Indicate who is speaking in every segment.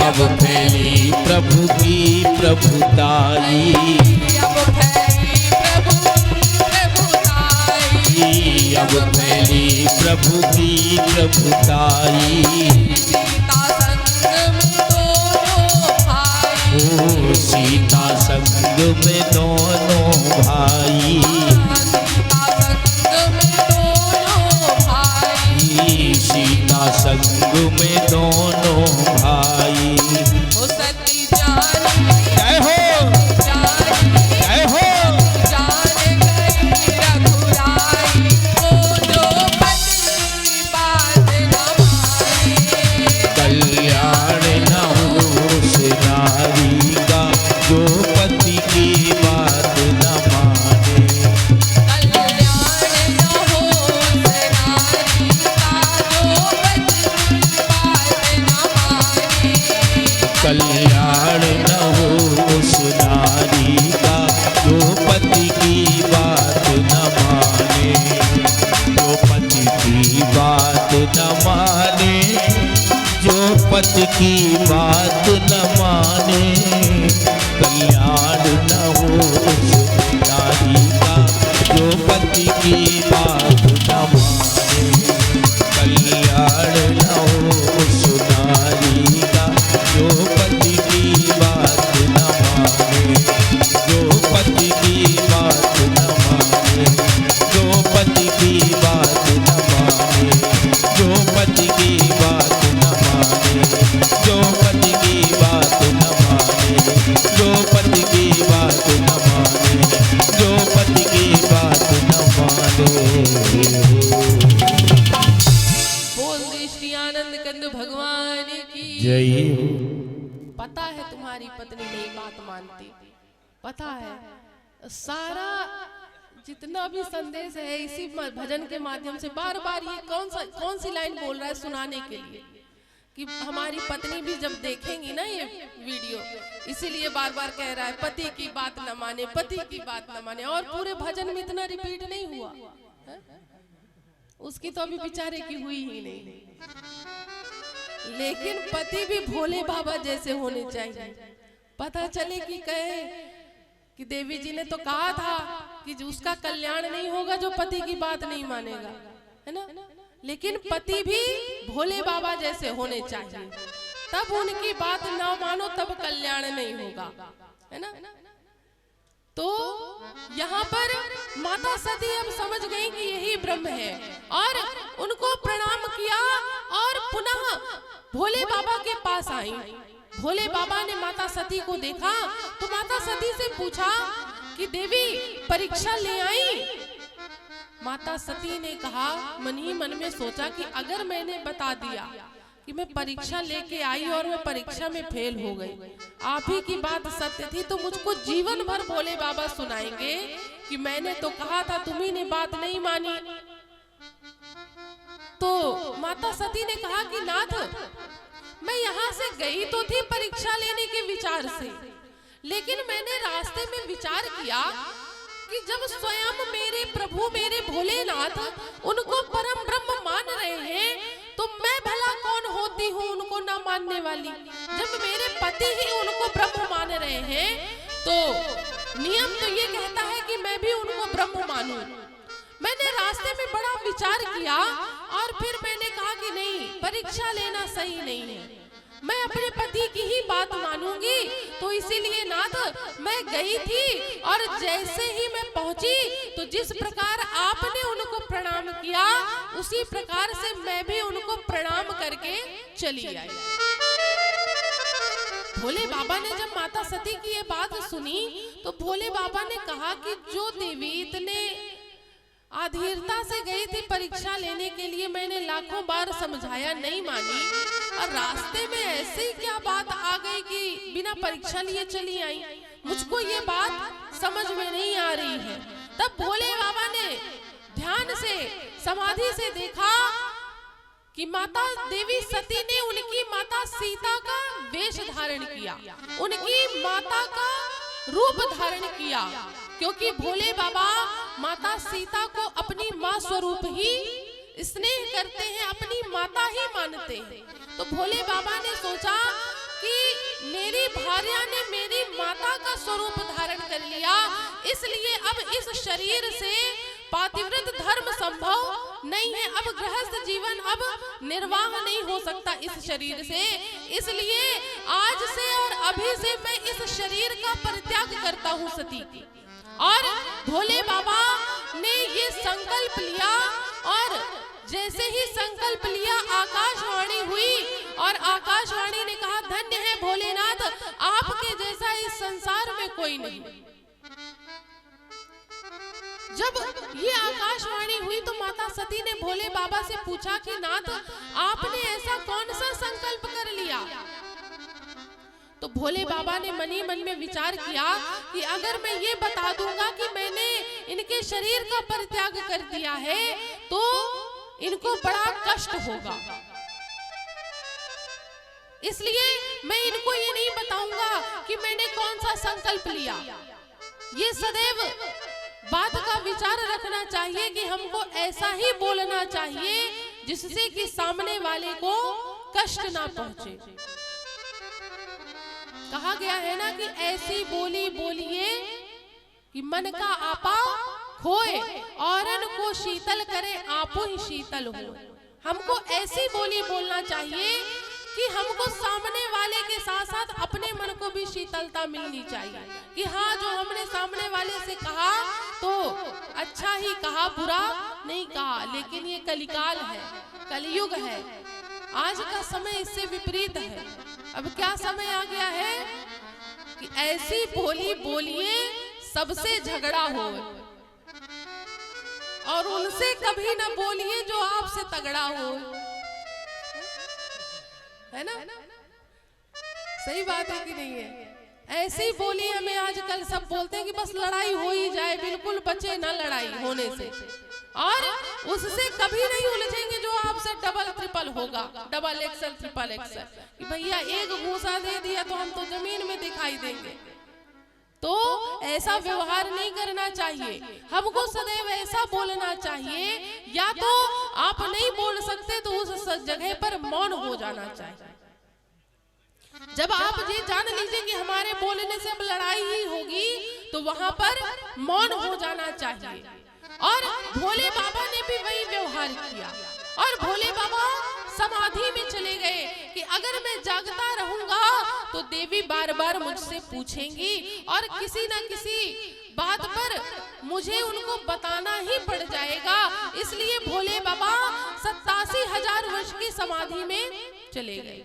Speaker 1: अब फैली प्रभु की प्रभुताई,
Speaker 2: अब फैली
Speaker 1: प्रभु की प्रभुताई।
Speaker 2: सीता संग में दोनों भाई,
Speaker 1: ओ सीता संग में दोनों भाई, सीता संग में दोनों भाई।
Speaker 2: ओ सती जानी
Speaker 1: जय हो, जय हो।
Speaker 2: जान गई रघुराई, ओ जो पति बात न माने,
Speaker 1: कल्याण न हो उस नारी का जो पति की बात न माने।
Speaker 2: कल्याण न हो उस नारी का जो पति बात न माने,
Speaker 1: कल्याण न हो उस नारी का जो पति की बात न माने, जो पति की बात न माने, जो पति की बात न माने। कल्याण न हो उस नारी का जो पति की बात न माने, कल्याण न हो उस नारी का जो पति की बात न माने, जो पति की बात न माने, जो पति की बात न माने, जो पति की बात न माने, जो पति की बात न माने, जो पति की बात न माने, जो पति की बात न माने।
Speaker 2: बोल दे श्री आनंद कंद भगवान की
Speaker 1: जय हो।
Speaker 2: पता है तुम्हारी पत्नी नहीं बात मानती, पता है सारा जितना भी संदेश है इसी भजन के माध्यम से बार बार ये कौन सी लाइन बोल रहा है सुनाने के लिए कि हमारी पत्नी भी जब देखेंगी ना ये वीडियो, इसीलिए बार बार कह रहा है पति की बात न माने, पति की बात न माने। और पूरे भजन में इतना रिपीट नहीं हुआ है? उसकी तो अभी बेचारे की हुई ही नहीं, लेकिन पति भी भोले बाबा जैसे होने चाहिए। पता चले कि कहे कि देवी जी ने तो कहा था कि उसका कल्याण नहीं होगा जो पति की बात नहीं मानेगा, है ना। लेकिन पति भी भोले बाबा जैसे होने चाहिए, तब उनकी बात ना मानो तब कल्याण नहीं होगा, है ना। तो यहाँ पर माता सती अब समझ गई कि यही ब्रह्म है और उनको प्रणाम किया और पुनः भोले बाबा के पास आई। भोले बाबा ने माता सती को देखा तो माता सती से पूछा कि देवी परीक्षा ले आई। माता सती ने कहा, मन ही मन में सोचा कि अगर मैंने बता दिया कि मैं परीक्षा लेके आई और मैं परीक्षा में फेल हो गई, आप ही की बात सत्य थी, तो मुझको जीवन भर भोले बाबा सुनाएंगे कि मैंने तो कहा था, तुम्ही ने बात नहीं मानी। तो माता सती ने कहा कि नाथ, मैं यहाँ से गई तो थी परीक्षा लेने के विचार से, लेकिन मैंने रास्ते में विचार किया कि जब स्वयं मेरे प्रभु मेरे भोलेनाथ उनको परम ब्रह्म मान रहे हैं, तो मैं भला कौन होती हूँ उनको न मानने वाली। जब मेरे पति ही उनको ब्रह्म मान रहे हैं, तो नियम तो ये कहता है कि मैं भी उनको ब्रह्म मानूं। मैंने रास्ते में बड़ा विचार किया और फिर मैंने कहा कि नहीं, परीक्षा लेना सही नहीं है, मैं अपने पति की ही बात मानूंगी। तो इसीलिए नाथ मैं गई थी और जैसे ही मैं पहुंची तो जिस प्रकार आपने उनको प्रणाम किया उसी प्रकार से मैं भी उनको प्रणाम करके चली आई। भोले बाबा ने जब माता सती की ये बात सुनी तो भोले बाबा ने कहा कि जो देवी इतने अधीरता से गई थी परीक्षा लेने के लिए, मैंने लाखों बार समझाया नहीं मानी, और रास्ते में ऐसे ही क्या बात आ गई कि बिना परीक्षा लिए चली आई, मुझको ये बात समझ में नहीं आ रही है। तब भोले बाबा ने ध्यान से समाधि से देखा कि माता देवी सती ने उनकी माता सीता का वेश धारण किया, उनकी माता का रूप धारण किया, क्योंकि भोले बाबा माता सीता को अपनी माँ स्वरूप ही स्नेह करते हैं, अपनी माता ही मानते हैं। तो भोले बाबा ने सोचा कि मेरी भार्या ने मेरी माता का स्वरूप धारण कर लिया, इसलिए अब इस शरीर से पातिव्रत धर्म संभव नहीं है, अब गृहस्थ जीवन अब निर्वाह नहीं हो सकता इस शरीर से, इसलिए आज से और अभी से मैं इस शरीर का परित्याग करता हूँ सती की। और भोले बाबा ने ये संकल्प लिया और जैसे ही संकल्प लिया आकाशवाणी हुई और आकाशवाणी ने कहा, धन्य है भोलेनाथ, आपके जैसा इस संसार में कोई नहीं। जब ये आकाशवाणी हुई तो माता सती ने भोले बाबा से पूछा कि नाथ, आपने ऐसा कौन सा संकल्प कर लिया? तो भोले बाबा ने मन ही मन में विचार किया कि अगर मैं ये बता दूंगा कि मैंने इनके शरीर का परित्याग कर दिया है तो इनको बड़ा कष्ट होगा, इसलिए मैं इनको ये नहीं बताऊंगा कि मैंने कौन सा संकल्प लिया। ये सदैव बात का विचार रखना चाहिए कि हमको ऐसा ही बोलना चाहिए जिससे कि सामने वाले को कष्ट ना पहुंचे। कहा गया है ना कि ऐसी बोली बोलिए कि मन का आपा खोए, औरन को शीतल करे आपो ही शीतल हो। हमको ऐसी बोली बोलना चाहिए कि हमको सामने वाले के साथ साथ अपने मन को भी शीतलता मिलनी चाहिए कि हाँ, जो हमने सामने वाले से कहा तो अच्छा ही कहा, बुरा नहीं कहा। लेकिन ये कलिकाल है, कलयुग है, आज का समय इससे विपरीत है। अब क्या समय आ गया है कि ऐसी बोली बोलिए सबसे झगड़ा हो और उनसे कभी ना बोलिए जो आपसे तगड़ा हो, है ना? सही बात है कि नहीं है? ऐसी बोली हमें आजकल सब बोलते हैं कि बस लड़ाई हो ही जाए, बिल्कुल बचे ना लड़ाई होने से, और उससे कभी नहीं उलझेंगे जो आपसे डबल ट्रिपल होगा, डबल एक्सल ट्रिपल एक्सल, कि भैया एक घूसा दे दिया तो हम तो जमीन में दिखाई देंगे। तो ऐसा व्यवहार नहीं करना चाहिए, हमको सदैव ऐसा बोलना चाहिए, या तो आप नहीं बोल सकते तो उस जगह पर मौन हो जाना चाहिए। जब आप ये जान लीजिए कि हमारे बोलने से अब लड़ाई ही होगी तो वहां पर मौन हो जाना चाहिए। और भोले बाबा ने भी वही व्यवहार किया। और भोले बाबा समाधि में चले गए कि अगर मैं जागता रहूंगा तो देवी बार बार मुझसे पूछेंगी और किसी ना किसी बात पर मुझे उनको बताना ही पड़ जाएगा। इसलिए भोले बाबा 87,000 वर्ष की समाधि में चले गए।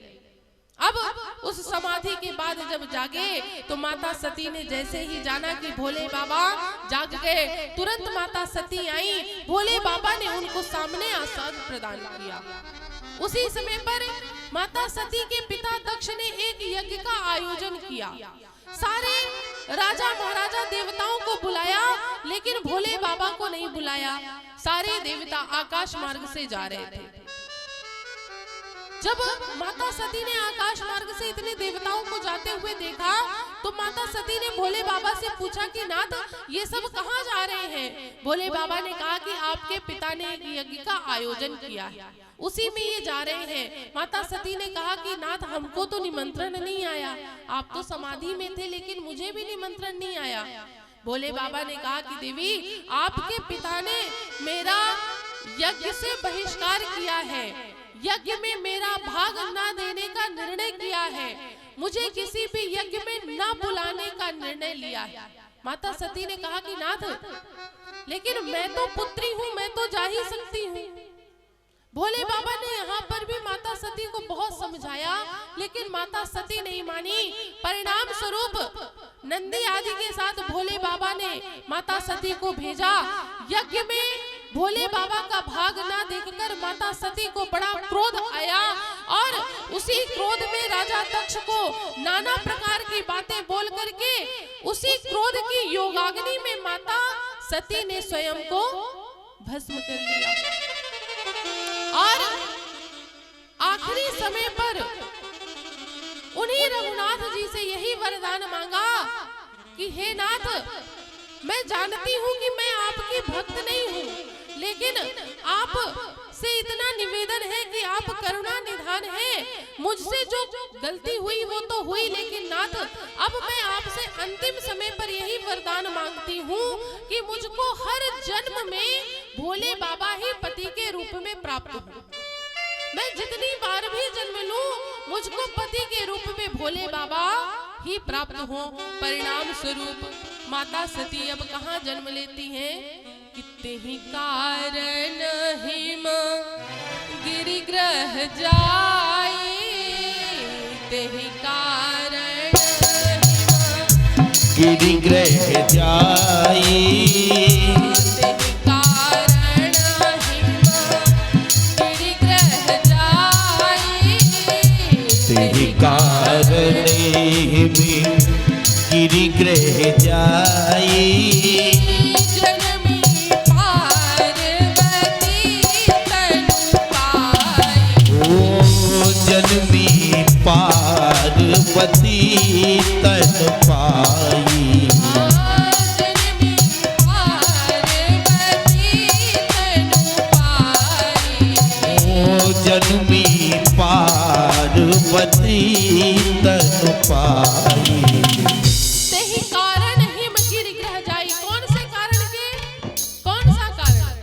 Speaker 2: अब उस समाधि के बाद जब जागे तो माता सती ने जैसे ही जाना कि भोले बाबा जाग गए, तुरंत माता सती आई। भोले बाबा ने उनको सामने आसन प्रदान किया। उसी समय पर माता सती के पिता दक्ष ने एक यज्ञ का आयोजन किया। सारे राजा महाराजा देवताओं को बुलाया, लेकिन भोले बाबा को नहीं बुलाया। सारे देवता आकाश मार्ग से जा रहे थे। जब माता सती ने आकाश मार्ग से इतने देवताओं को जाते हुए देखा तो माता सती ने भोले बाबा से पूछा कि नाथ, ये सब कहाँ जा रहे हैं? भोले बाबा ने कहा कि आपके पिता ने एक यज्ञ का आयोजन किया है, उसी में ये जा रहे हैं। माता सती ने कहा कि नाथ, हमको तो निमंत्रण नहीं आया, आप तो समाधि में थे, लेकिन मुझे भी निमंत्रण नहीं आया। भोले बाबा ने कहा कि देवी, आपके पिता ने मेरा यज्ञ से बहिष्कार किया है, यज्ञ में मेरा भाग ना देने का निर्णय किया है, मुझे किसी भी यज्ञ में ना बुलाने का निर्णय लिया है। माता सती ने कहा कि नाथ, लेकिन मैं तो पुत्री हूँ, मैं तो जा ही सकती हूँ। भोले बाबा ने यहाँ पर भी माता सती को बहुत समझाया, लेकिन माता सती नहीं मानी। परिणाम स्वरूप नंदी आदि के साथ भोले बाबा ने माता सती को भेजा। यज्ञ में भोले बाबा का भाग ना देखकर माता सती को बड़ा क्रोध आया और उसी क्रोध में राजा दक्ष को नाना प्रकार की बातें बोल करके उसी क्रोध की योगाग्नि में माता सती ने स्वयं को भस्म कर लिया। और आखिरी समय पर उन्हीं रघुनाथ जी से यही वरदान मांगा कि हे नाथ, मैं जानती हूँ कि मैं आपकी भक्त नहीं हूँ, लेकिन आप से इतना निवेदन है कि आप करुणा निधान हैं। मुझसे जो गलती हुई वो तो हुई, लेकिन नाथ, अब मैं आपसे अंतिम समय पर यही वरदान मांगती हूँ कि मुझको हर जन्म में भोले बाबा ही पति के रूप में प्राप्त हो। मैं जितनी बार भी जन्म लूं, मुझको पति के रूप में भोले बाबा ही प्राप्त हो। परिणाम स्वरूप माता सती अब कहाँ जन्म लेती हैं? कितने ही कारण हिम गिरिग्रह जाए, ते ही कारण
Speaker 1: गिरिग्रह जाए, कारण में गिरिग्रह जाए,
Speaker 2: जनमी पार्वती तनु पाई।
Speaker 1: ओ जनमी पार्वती तन पाई,
Speaker 2: जनमी पार्वती तनु पाई।
Speaker 1: ओ जनमी पार्वती तन पाई।
Speaker 2: तेहि कारण हिम गिरिग्रह जाई। कौन से कारण के? कौन सा कारण?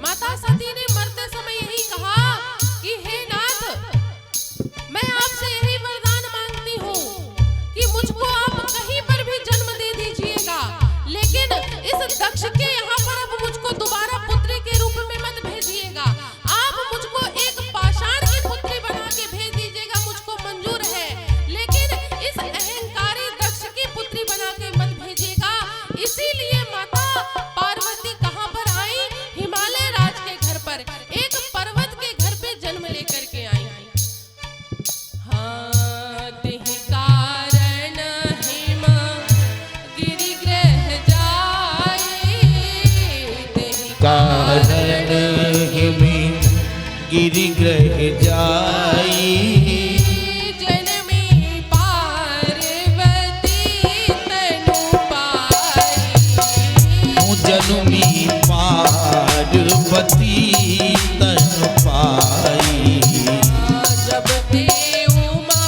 Speaker 2: माता सती ने मरते समय यही कहा कि हे नाथ, मैं आपसे यही वरदान मांगती हूँ कि मुझको आप कहीं पर भी जन्म दे दीजिएगा, लेकिन इस दक्ष के यहाँ पर अब मुझको दोबारा पुत्री के रूप में मत भेजिएगा। आप मुझको एक पाषाण की पुत्री बना के भेज दीजिएगा, मुझको मंजूर है, लेकिन इस अहंकारी दक्ष की पुत्री बना के मत भेजिएगा। इसीलिए माता पार्वती कहाँ पर आई? हिमालय राज के घर पर, एक पर्वत के घर पे जन्म लेकर के आई। हाँ, तेहि कारण हिम गिरिग्रह जाए, तेहि
Speaker 1: कारण हिम गिरिग्रह जाए,
Speaker 2: जनमी पार्वती तनु पाई।
Speaker 1: जनमी पार्वती तन पाई।
Speaker 2: जब ते उमा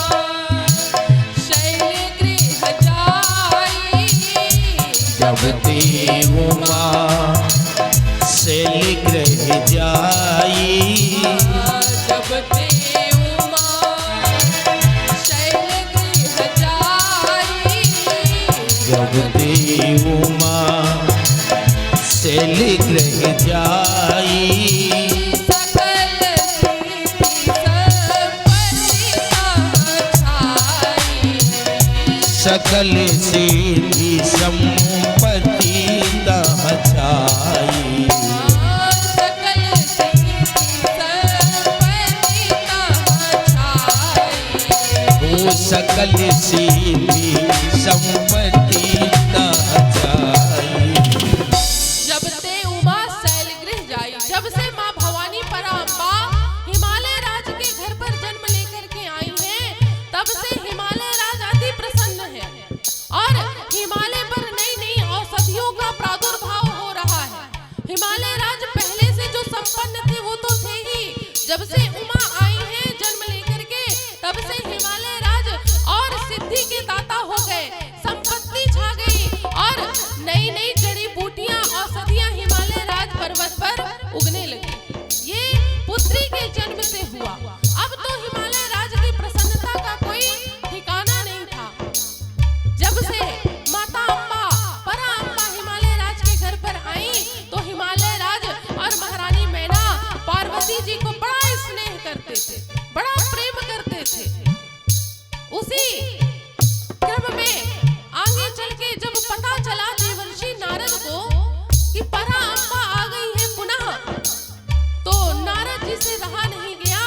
Speaker 2: शैलगृह जाई,
Speaker 1: जब ते उमा शैलगृह जाई, सकल सिद्धि संपत्ति तह छाई।
Speaker 2: सकल सिद्धि संपत्ति तह छाई।
Speaker 1: ओ सकल सिद्धि संपत्ति तह छाई।
Speaker 2: जब से उमा शैलगृह जाई, जब से माँ भवानी पराम्बा हिमालय राज के घर पर जन्म लेकर के आई हैं, तब से हिमालय राज अति प्रसन्न है और हिमालय पर नई नई औषधियों का प्रादुर्भाव हो रहा है। हिमालय राज पहले से जो संपन्न थे वो तो थे ही, जब से उमा आई हैं जन्म लेकर के, तब से हिमालय राज और सिद्धि के दाता हो गए, संपत्ति छा गई और नई नई जड़ी बूटियां औषधियां हिमालय राज पर्वत पर उगने लगी। ये पुत्री के जन्म से हुआ। अब तो हिमालय राज की प्रसन्नता का कोई ठिकाना नहीं था। जब से माता अम्बा परा अम्बा हिमालय राज के घर पर आई तो हिमालय राज और महारानी मैना पार्वती जी को बड़ा स्नेह करते थे, बड़ा प्रेम करते थे। उसी क्रम में आगे चल के जब पता चला देवर्षि नारद को कि परा अम्बा आ गई है पुनः, तो नारद जी से रहा नहीं गया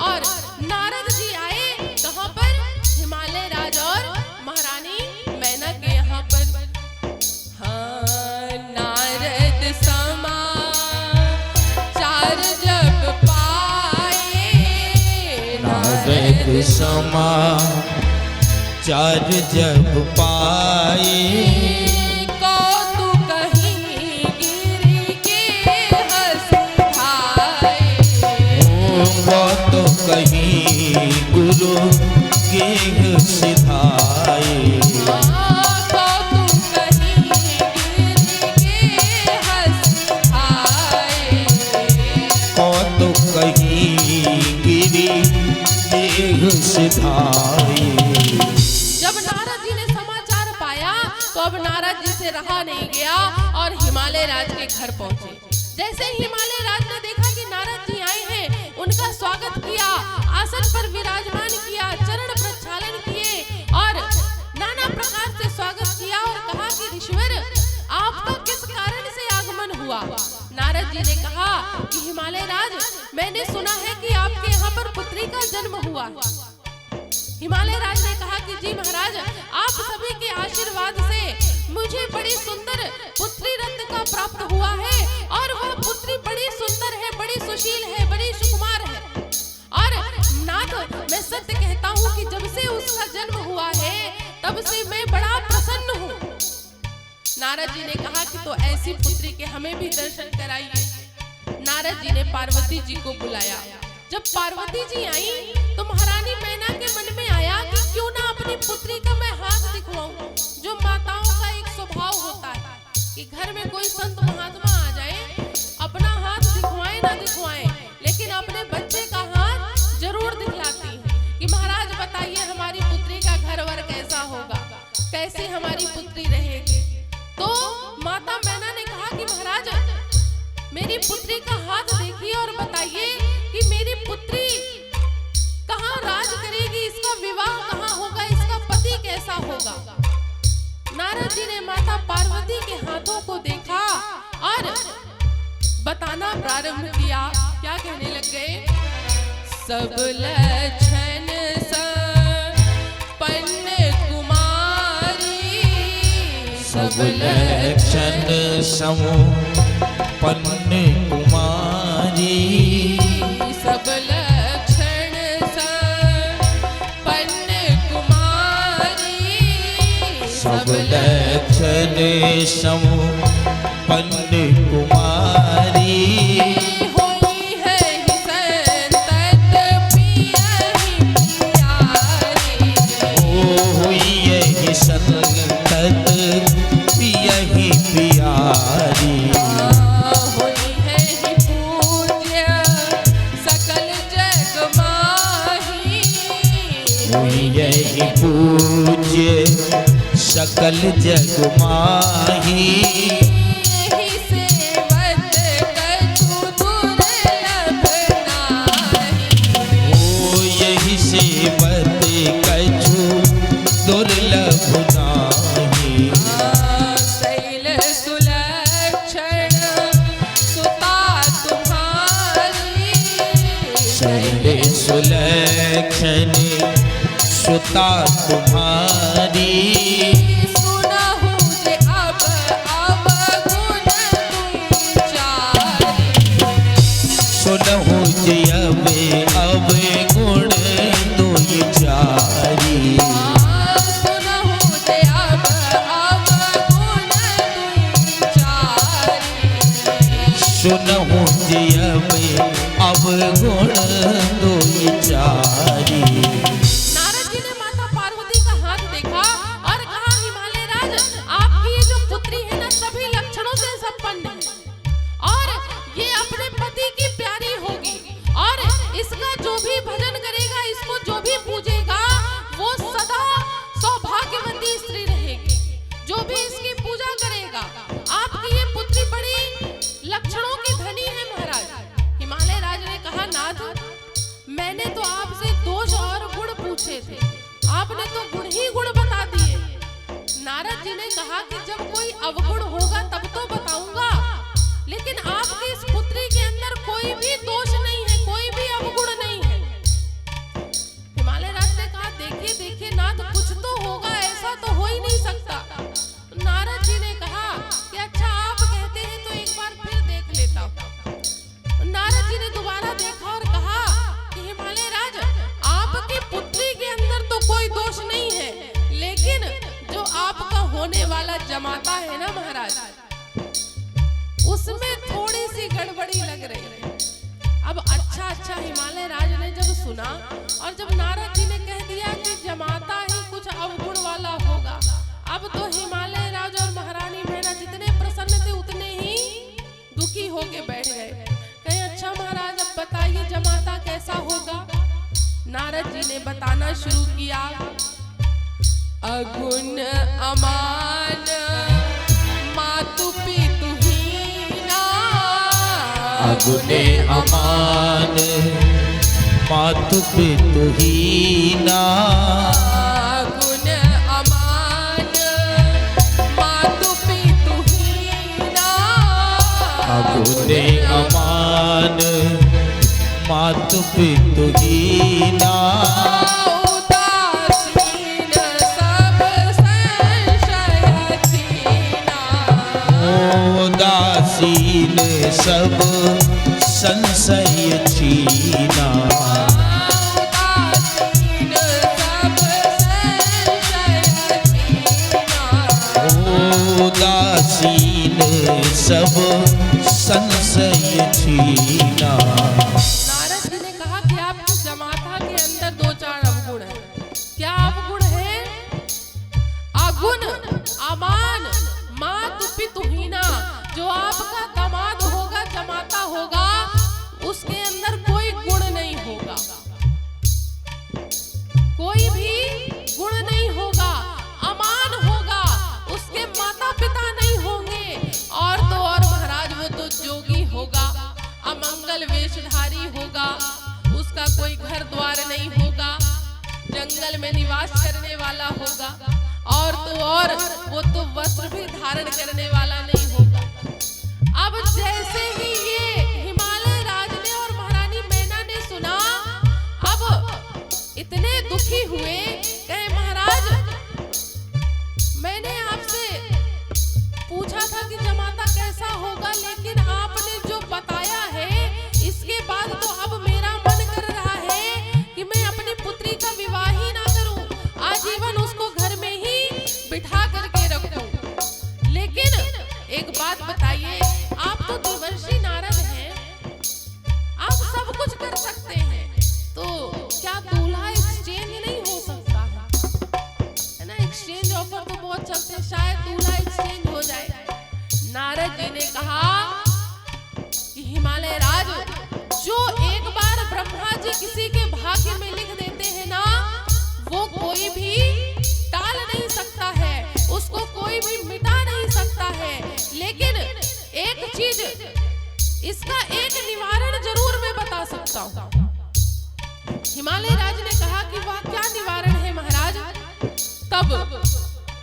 Speaker 2: और नारद जी आए कहां पर? हिमालय राज और महारानी मैना के यहाँ पर। हाँ, नारद समाचार जब पाए,
Speaker 1: नारद समाचार जब पाए,
Speaker 2: कौतुक कहीं गिर के हंस खाए।
Speaker 1: वो तो कहीं गुरु के सिधाए।
Speaker 2: कौतुक कहीं गिर के हंस खाए।
Speaker 1: वो तो कहीं गिरी देह सिधाए।
Speaker 2: जब नारद जी ने समाचार पाया तो अब नारद जी से रहा नहीं गया और हिमालय राज के घर पहुंचे। जैसे ही हिमालय राज ने देखा कि नारद जी आए हैं, उनका स्वागत किया, आसन पर विराजमान किया, चरण प्रक्षालन किए और नाना प्रकार से स्वागत किया और कहा कि ऋषिवर आपका किस कारण से आगमन हुआ? नारद जी ने कहा कि हिमालय राज, मैंने सुना है कि आपके यहाँ पर पुत्री का जन्म हुआ। हिमालय राज ने कहा कि जी महाराज, आप सभी के आशीर्वाद से मुझे बड़ी सुंदर पुत्री रत्न का प्राप्त हुआ है और वह पुत्री बड़ी सुंदर है, बड़ी सुशील है, बड़ी सुकुमार है। और नाथ, मैं सत्य कहता हूँ कि जब से उसका जन्म हुआ है तब से मैं बड़ा प्रसन्न हूँ। नारद जी ने कहा कि तो ऐसी पुत्री के हमें भी दर्शन कराइए। नारद जी ने पार्वती जी को बुलाया। जब पार्वती जी आई तो महारानी मैना के मन में आया कि क्यों ना अपनी पुत्री का मैं हाथ दिखवाऊं। जो माताओं का एक स्वभाव होता है कि घर में कोई संत महात्मा आ जाए, अपना हाथ दिखवाए ना दिखवाए, लेकिन अपने बच्चे का हाथ जरूर दिखलाती है कि महाराज बताइए हमारी पुत्री का घर वर कैसा होगा, कैसी हमारी पुत्री रहेगी। तो माता मैना ने कहा कि महाराज, मेरी पुत्री का हाथ देखिए और बताइए कि मेरी पुत्री कहाँ राज करेगी, इसका विवाह कहाँ होगा, इसका पति कैसा होगा। नारद जी ने माता पार्वती के हाथों को देखा और बताना प्रारंभ किया। क्या कहने लग गए? सब लक्षण संपन्न कुमारी,
Speaker 1: सब लक्षण संपन्न कुमारी,
Speaker 2: सब लक्षण संपन्न कुमारी,
Speaker 1: सब लक्षण संपन्न कुमारी,
Speaker 2: होई है ही संतत पिया ही प्यारी।
Speaker 1: ओ हुई यही संतत पियहि प्यारी,
Speaker 2: होई है ही पूज्य सकल जग माही,
Speaker 1: हुई यही पूज्य सकल जग माही,
Speaker 2: यही सेवत कछु दुर्लभ नाही।
Speaker 1: ओ यही सेवत कछु दुर्लभ लक्षण सुता तुम्हारी।
Speaker 2: सुनहु जे अब अवगुण तुम चारि।
Speaker 1: सुनहु जे अब गुण दुई चारी।
Speaker 2: सुनहु जे अब अवगुण तुम चारि।
Speaker 1: सुनहु जे अब गुण दुई चारी।
Speaker 2: नारद जी ने माता पार्वती का हाथ देखा और कहा, हिमालय राज, आपकी ये जो पुत्री है ना, सभी लक्षणों से संपन्न है और ये अपने पति की प्यारी होगी और इसका जो भी भजन करेगा, इसको जो भी पूजेगा, वो सदा सौभाग्यवती स्त्री रहेगी। जो भी इसकी पूजा करेगा, आपकी ये पुत्री बड़ी लक्षणों की धनी है महाराज। हिमालय राज ने कहा, नाथ, मैंने तो आपसे दोष और गुण पूछे थे, आपने तो गुण ही गुण बता दिए। नारद जी ने कहा कि जब कोई अवगुण होगा तब तो बताऊंगा, लेकिन आपकी इस पुत्री के अंदर कोई भी दोष नहीं है, कोई भी अवगुण नहीं है। हिमालय राज ने कहा, देखिए देखिए नाथ, कुछ तो होगा, ऐसा तो हो ही नहीं सकता। तो नारद जी ने कहा कि अच्छा, आप कहते हैं तो एक बार फिर देख लेता हूं। नारद जी ने दोबारा देखा और कहा कि हिमालय राज, आपकी पुत्री के अंदर तो कोई दोष नहीं है, लेकिन जो आपका होने वाला जमाता है ना महाराज, उसमें थोड़ी सी गड़बड़ी लग रही है। अब अच्छा हिमालय राज ने जब सुना और जब नारद जी ने कह दिया कि जमाता ही कुछ अवगुण वाला होगा, अब तो हिमालय राज और महारानी मैना जितने प्रसन्न थे उतने ही दुखी होके बैठ गए। कहे, अच्छा महाराज, अब बताइए जमाता कैसा होगा। नारद जी ने बताना शुरू किया, अगुण अमान मातु पितु हीना।
Speaker 1: अगुने अमान मातु पितु हीना।
Speaker 2: अगुण अमान मातु पितु हीना।
Speaker 1: अगुने अमान मातु पितु हीना।
Speaker 2: उदासीन सब संशय छीना।
Speaker 1: उदासीन सब संशय छीना।
Speaker 2: उदासीन सब संशय छीना।
Speaker 1: उदासीन सब संशय छीना।
Speaker 2: नारद जी ने कहा कि आपकी जमाता के अंदर दो चार अवगुण है। क्या अवगुण है? अगुण, अमान, मातु पितु हीना। जो आपका दामाद होगा, जमाता होगा, उसके अंदर कोई गुण नहीं होगा, कोई भी गुण नहीं होगा, अमान होगा, उसके माता पिता नहीं होंगे, और तो और महाराज वो तो जोगी होगा, अमंगल वेशधारी होगा, उसका कोई घर द्वार नहीं होगा, जंगल में निवास करने वाला होगा, और तो और वो तो वस्त्र भी धारण करने वाला नहीं होगा। अब जैसे ही ये हिमालय राज ने और महारानी मैना ने सुना, अब इतने दुखी हुए, कहे महाराज, मैंने आपसे पूछा था कि जमाता कैसा होगा, लेकिन आपने जो बताया है, इसके बाद तो अब मेरा मन कर रहा है कि मैं अपनी पुत्री का विवाह ही ना करूं, आजीवन उसको घर में ही बिठा करके रखूं। लेकिन एक बात बताइए, आप तो देवर्षि नारद हैं, आप सब कुछ कर सकते हैं, तो क्या दूल्हा एक्सचेंज नहीं हो सकता है ना? एक्सचेंज ऑफर तो बहुत चलते हैं, शायद दूल्हा एक्सचेंज हो जाए। नारद जी ने कहा कि हिमालय राज, जो एक बार ब्रह्मा जी किसी के भाग्य में लिख देते हैं ना, वो कोई भी टाल नहीं सकता है, उसको कोई भी मिटा नहीं सकता है। लेकिन एक चीज, इसका एक निवारण जरूर मैं बता सकता हूँ। हिमालय राज ने कहा कि वह क्या निवारण है महाराज? तब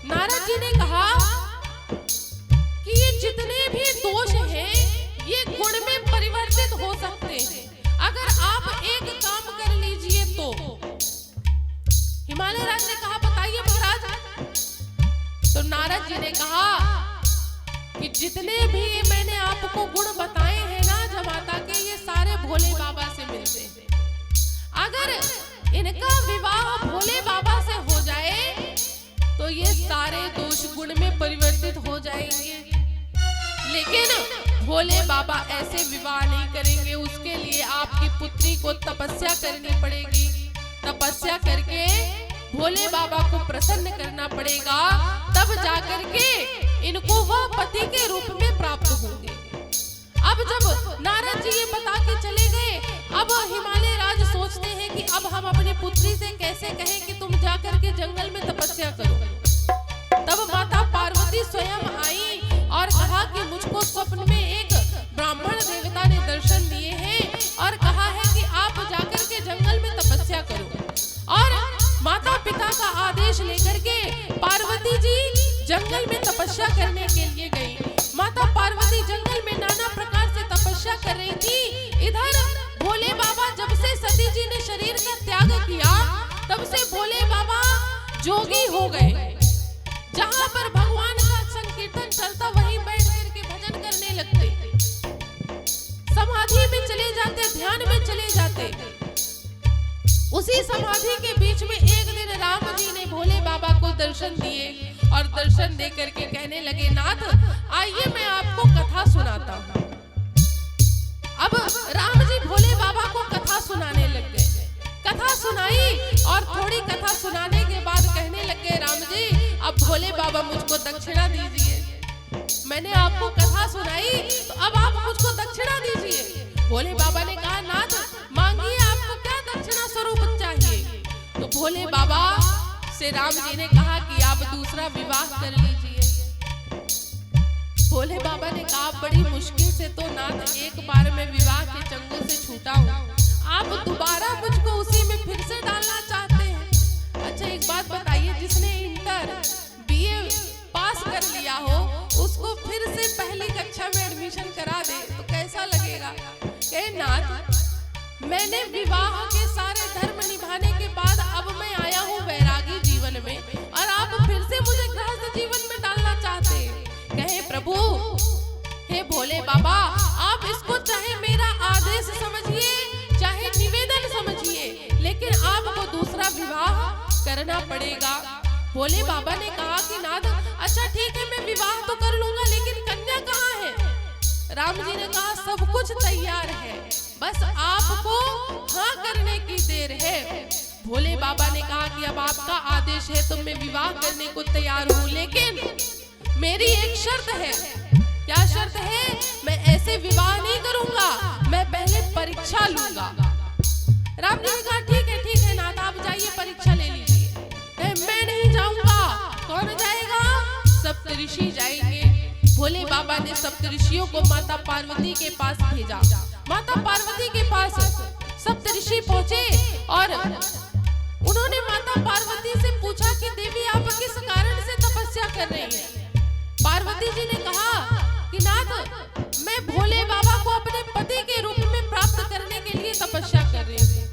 Speaker 2: नारद जी ने कहा कि ये जितने भी दोष हैं, ये गुण में परिवर्तित हो सकते हैं। अगर आप एक काम कर लीजिए तो हिमालय राज ने कहा बताइए महाराज। तो नारद जी ने कहा कि जितने भी मैंने आपको गुण बताए हैं ना जमाता के, ये सारे भोले बाबा से मिलते हैं। अगर इनका विवाह भोले बाबा से हो जाए तो ये सारे दोष गुण में परिवर्तित हो जाएंगे। लेकिन भोले बाबा ऐसे विवाह नहीं करेंगे। उसके लिए आपकी पुत्री को तपस्या करनी पड़ेगी। तपस्या करके भोले बाबा को प्रसन्न करना पड़ेगा, तब जाकर के इनको वह पति के रूप में प्राप्त होंगे। अब जब नारद जी ये बता के चले गए, अब हिमालय राज सोचते हैं कि अब हम अपनी पुत्री से कैसे कहें कि तुम जाकर के जंगल में तपस्या करो। तब माता पार्वती स्वयं आई और कहा कि मुझको स्वप्न में एक ब्राह्मण देवता ने दर्शन दिए हैं और कहा है कि आप जाकर के जंगल में तपस्या करो। और माता पिता का आदेश लेकर के पार्वती जी जंगल में तपस्या करने के लिए गई। माता पार्वती जंगल में नाना प्रकार से तपस्या कर रही थी। इधर भोले बाबा, जब से सती जी ने शरीर का त्याग किया तब से भोले बाबा जोगी हो गए। जहां पर भगवान का संकीर्तन चलता वहीं बैठ करके भजन करने लगते, समाधि में चले जाते, ध्यान में चले जाते। उसी समाधि के बीच में एक दिन राम जी ने भोले बाबा को दर्शन दिए और दर्शन दे करके कहने लगे, नाथ आइए मैं आपको कथा सुनाता हूँ। अब राम जी भोले बाबा को कथा सुनाने लग गए। कथा सुनाई और थोड़ी कथा सुनाने के बाद कहने लग गए, राम जी अब भोले बाबा मुझको दक्षिणा दीजिए। मैंने आपको कथा सुनाई तो अब आप मुझको दक्षिणा दीजिए। भोले बाबा ने कहा, नाथ मांगिए, आपको क्या दक्षिणा स्वरूप चाहिए। तो भोले बाबा से राम जी ने कहा कि आप दूसरा विवाह कर लीजिए। भोले बाबा ने कहा, बड़ी मुश्किल से तो नाथ एक बार में विवाह के चंगुल से छूटा हूँ, आप दोबारा मुझको उसी में फिर से डालना चाहते हैं। अच्छा एक बात बताइए, जिसने इंटर बीए पास कर लिया हो उसको फिर से पहली कक्षा में एडमिशन करा दे तो कैसा लगेगा। कहे, नाथ मैंने विवाह के सारे धर्म निभाने के बाद अब मैं आया हूँ वैरागी जीवन में और आप फिर से मुझे गृहस्थ जीवन में डालना चाहते हैं। कहे, प्रभु हे भोले बाबा, आप इसको चाहे मेरा आदेश समझिए चाहे निवेदन समझिए, लेकिन आपको दूसरा विवाह करना पड़ेगा। भोले बाबा ने कहा कि नाथ अच्छा ठीक है, मैं विवाह तो कर लूंगा, लेकिन कन्या कहाँ है। राम जी ने कहा, सब कुछ तैयार है, बस आपको हाँ करने की देर है। भोले बाबा ने कहा कि अब आपका आदेश है तो मैं विवाह करने को तैयार हूँ, लेकिन मेरी एक शर्त है। क्या शर्त है? मैं ऐसे विवाह नहीं करूंगा, मैं पहले परीक्षा लूंगा। राम जी ने कहा, ठीक है नाथ आप जाइए परीक्षा ले लीजिए। मैं नहीं जाऊंगा। कौन जाएगा? सप्तऋषि जाएंगे। भोले बाबा ने सप्तऋषियों को माता पार्वती के पास भेजा। माता पार्वती के पास सप्तऋषि पहुंचे और उन्होंने माता पार्वती से पूछा कि देवी आप किस कारण से तपस्या कर रही हैं। पार्वती जी ने कहा कि नाथ मैं भोले बाबा को अपने पति के रूप में प्राप्त करने के लिए तपस्या कर रही हूँ।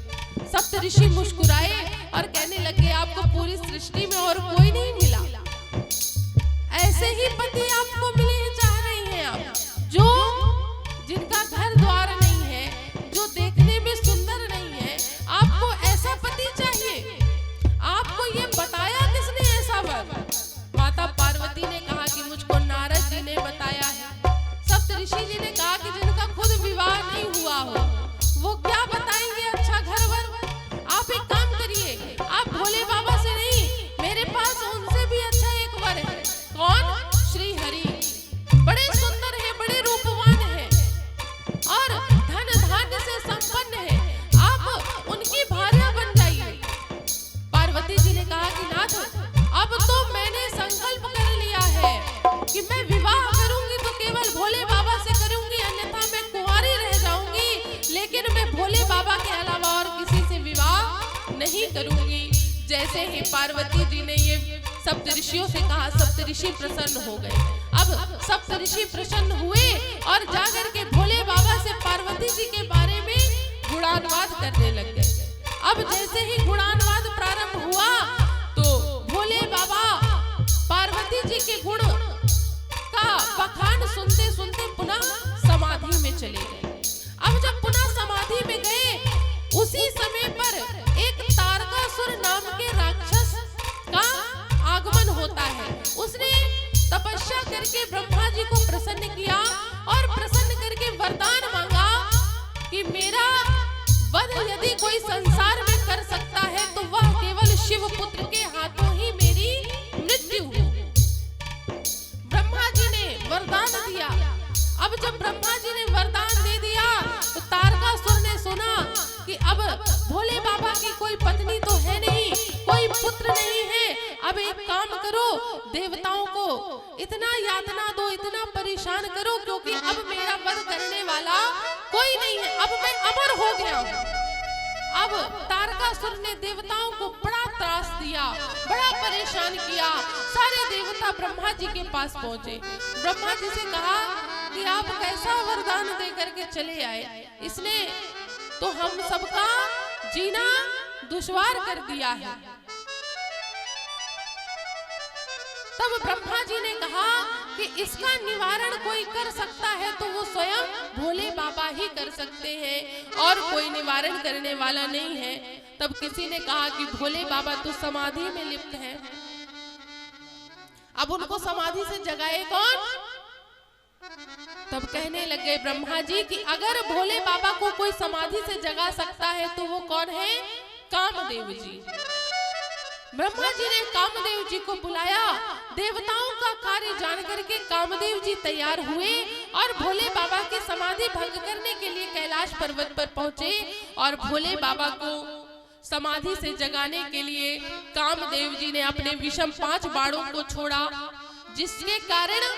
Speaker 2: सप्तऋषि मुस्कुराए और कहने लगे, आपको पूरी सृष्टि में और कोई नहीं मिला, ऐसे ही पति आपको मिले चाह रही हैं आप, जो जिनका घर द्वार नहीं है, जो देखने में सुंदर नहीं है, आपको ऐसा पति चाहिए। आपको ये बताया किसने ऐसा वर? माता पार्वती ने कहा कि मुझको नारद जी ने बताया है। सप्तऋषि जी ने कहा कि जिनका खुद विवाह नहीं हुआ हो वो क्या बताएंगे अच्छा घर वर। आप एक काम करिए, आप भोले बाबा से नहीं, मेरे पास उनसे भी अच्छा एक वर है। कौन? श्री हरि। बड़े सुंदर है, बड़े रूपवान है और धन धान्य से संपन्न है, आप उनकी भार्या बन जाइए। पार्वती जी ने कहा कि नाथ अब तो मैंने संकल्प कर लिया है कि मैं विवाह करूंगी तो केवल भोले बाबा से करूंगी, अन्यथा मैं कुंवारी रह जाऊंगी, लेकिन मैं भोले बाबा के अलावा और किसी से विवाह नहीं करूंगी। जैसे ही पार्वती जी ने ये सप्तऋषियों से कहा, सप्तऋषि प्रसन्न हो गए। अब सप्तऋषि प्रसन्न हुए और जाकर के भोले बाबा से पार्वती जी के बारे में गुणानुवाद करने लग गए। अब जैसे ही गुणानुवाद प्रारंभ हुआ करके ब्रह्मा जी को प्रसन्न किया और प्रसन्न करके वरदान मांगा कि मेरा वध यदि कोई संसार में कर सकता है तो वह केवल शिव पुत्र के हाथों ही मेरी मृत्यु हो। ब्रह्मा जी ने वरदान दिया। अब जब ब्रह्मा जी ने वरदान दे दिया तो तारकासुर ने सुना कि अब भोले बाबा की कोई पत्नी तो है नहीं, कोई पुत्र नहीं है। अब एक काम करो, देवताओं को इतना यातना दो, इतना परेशान करो, क्योंकि अब मेरा वध करने वाला कोई नहीं है, अब मैं अमर हो गया हूँ। अब तारकासुर ने देवताओं को बड़ा त्रास दिया, बड़ा परेशान किया। सारे देवता ब्रह्मा जी के पास पहुंचे, ब्रह्मा जी से कहा कि आप कैसा वरदान दे करके चले आए, इसने तो हम सबका जीना दुश्वार कर दिया है। तब ब्रह्मा जी ने कहा कि इसका निवारण कोई कर सकता है तो वो स्वयं भोले बाबा ही कर सकते हैं और कोई निवारण करने वाला नहीं है। तब किसी ने कहा कि भोले बाबा तो समाधि में लिप्त हैं, अब उनको समाधि से जगाए कौन? तब कहने लगे ब्रह्मा जी कि अगर भोले बाबा को कोई समाधि से जगा सकता है तो वो कौन है? कामदेव जी। ब्रह्मा जी ने कामदेव जी को बुलाया। देवताओं का कार्य जान करके कामदेव जी तैयार हुए और भोले बाबा की समाधि भंग करने के लिए कैलाश पर्वत पर पहुंचे और भोले बाबा को समाधि से जगाने के लिए कामदेव जी ने अपने विषम 5 बाणों को छोड़ा, जिसके कारण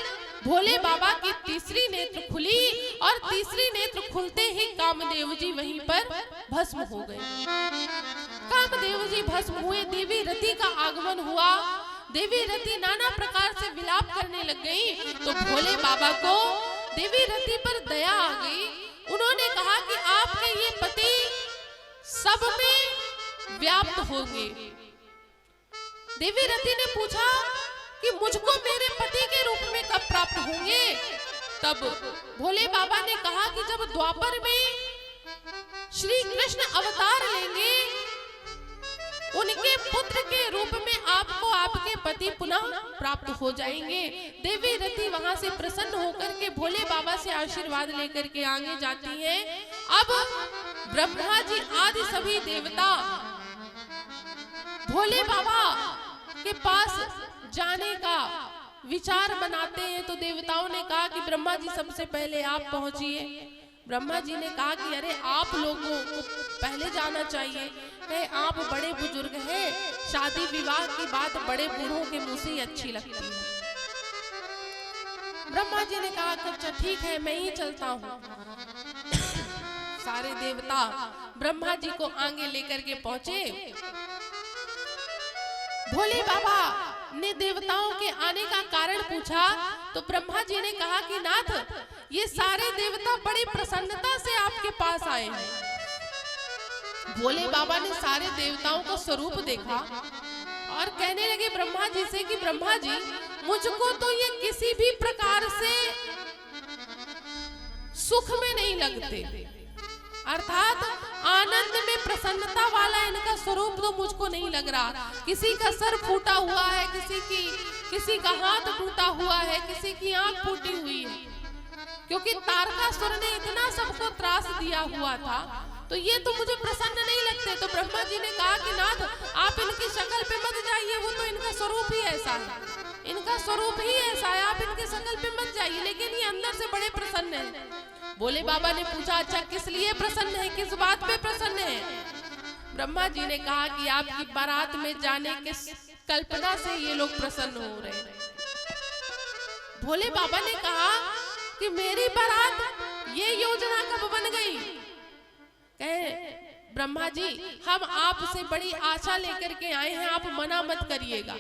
Speaker 2: भोले बाबा की तीसरी नेत्र खुली और तीसरी नेत्र खुलते ही कामदेव जी वहीं पर भस्म हो गए। कामदेव जी भस्म हुए, देवी रति का आगमन हुआ। देवी रति नाना प्रकार से विलाप करने लग गई तो भोले बाबा को देवी रति पर दया आ गई। उन्होंने कहा कि आपके ये पति सब में व्याप्त होंगे। देवी रति ने पूछा कि मुझको मेरे पति के रूप में कब प्राप्त होंगे? तब भोले बाबा ने कहा कि जब द्वापर में श्री कृष्ण अवतार लेंगे, उनके पुत्र के रूप में आपको आपके पति पुनः प्राप्त हो जाएंगे। देवी रति वहां से प्रसन्न होकर के भोले बाबा से आशीर्वाद लेकर के आगे जाती है। अब ब्रह्मा जी आदि सभी देवता भोले बाबा के पास जाने का विचार बनाते हैं तो देवताओं ने कहा कि ब्रह्मा जी सबसे पहले आप पहुंचिए। ब्रह्मा जी ने कहा कि अरे आप लोगों को पहले जाना चाहिए, कहे आप बड़े बुजुर्ग हैं, शादी विवाह की बात बड़े बूढ़ों के मुंह से ही अच्छी लगती है। ब्रह्मा जी ने कहा अच्छा ठीक है, मैं ही चलता हूँ। सारे देवता ब्रह्मा जी को आगे लेकर के पहुंचे। भोले बाबा ने देवताओं के आने का कारण पूछा तो ब्रह्मा जी ने कहा कि नाथ, ये सारे देवता बड़ी प्रसन्नता से आपके पास आए हैं। भोले बाबा ने सारे देवताओं का स्वरूप देखा और कहने लगे ब्रह्मा जी से कि ब्रह्मा जी, मुझको तो ये किसी भी प्रकार से सुख में नहीं लगते, अर्थात आनंद में प्रसन्नता वाला इनका स्वरूप तो मुझको नहीं लग रहा। किसी का सर फूटा हुआ है, किसी का हाथ टूटा हुआ है, किसी की आंख फूटी हुई है, क्योंकि तारकासुर ने इतना सबको त्रास दिया हुआ था, तो ये तो मुझे प्रसन्न नहीं लगते। तो ब्रह्मा जी ने कहा कि नाथ, आप इनकी शक्ल पे मत जाइए, वो तो इनका स्वरूप ही ऐसा है, इनका स्वरूप ही ऐसा है, आप इनके शक्ल पे मत जाइए, लेकिन ये अंदर से बड़े प्रसन्न हैं। भोले बाबा ने पूछा अच्छा किस लिए प्रसन्न है, किस बात पे प्रसन्न है? ब्रह्मा जी ने कहा कि आपकी बारात में जाने के कल्पना से ये लोग प्रसन्न हो रहे हैं। भोले बाबा ने कहा कि मेरी बारात ये योजना कब बन गई? कहे ब्रह्मा जी, हम आपसे बड़ी आशा लेकर के आए हैं, आप मना मत करिएगा,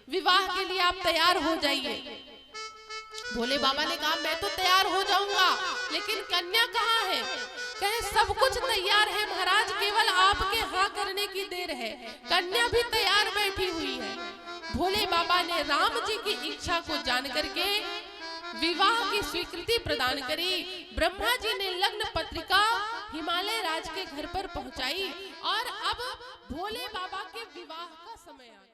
Speaker 2: विवाह के लिए आप तैयार हो जाइए। भोले बाबा ने कहा मैं तो तैयार हो जाऊंगा, लेकिन कन्या कहाँ है? कहे सब कुछ तैयार है महाराज, केवल आपके हाँ करने की देर है, कन्या भी तैयार बैठी हुई है। भोले बाबा ने राम जी की इच्छा को जान करके विवाह की स्वीकृति प्रदान करी। ब्रह्मा जी ने लग्न पत्रिका हिमालय राज के घर पर पहुंचाई और अब भोले बाबा के विवाह का समय आ गया।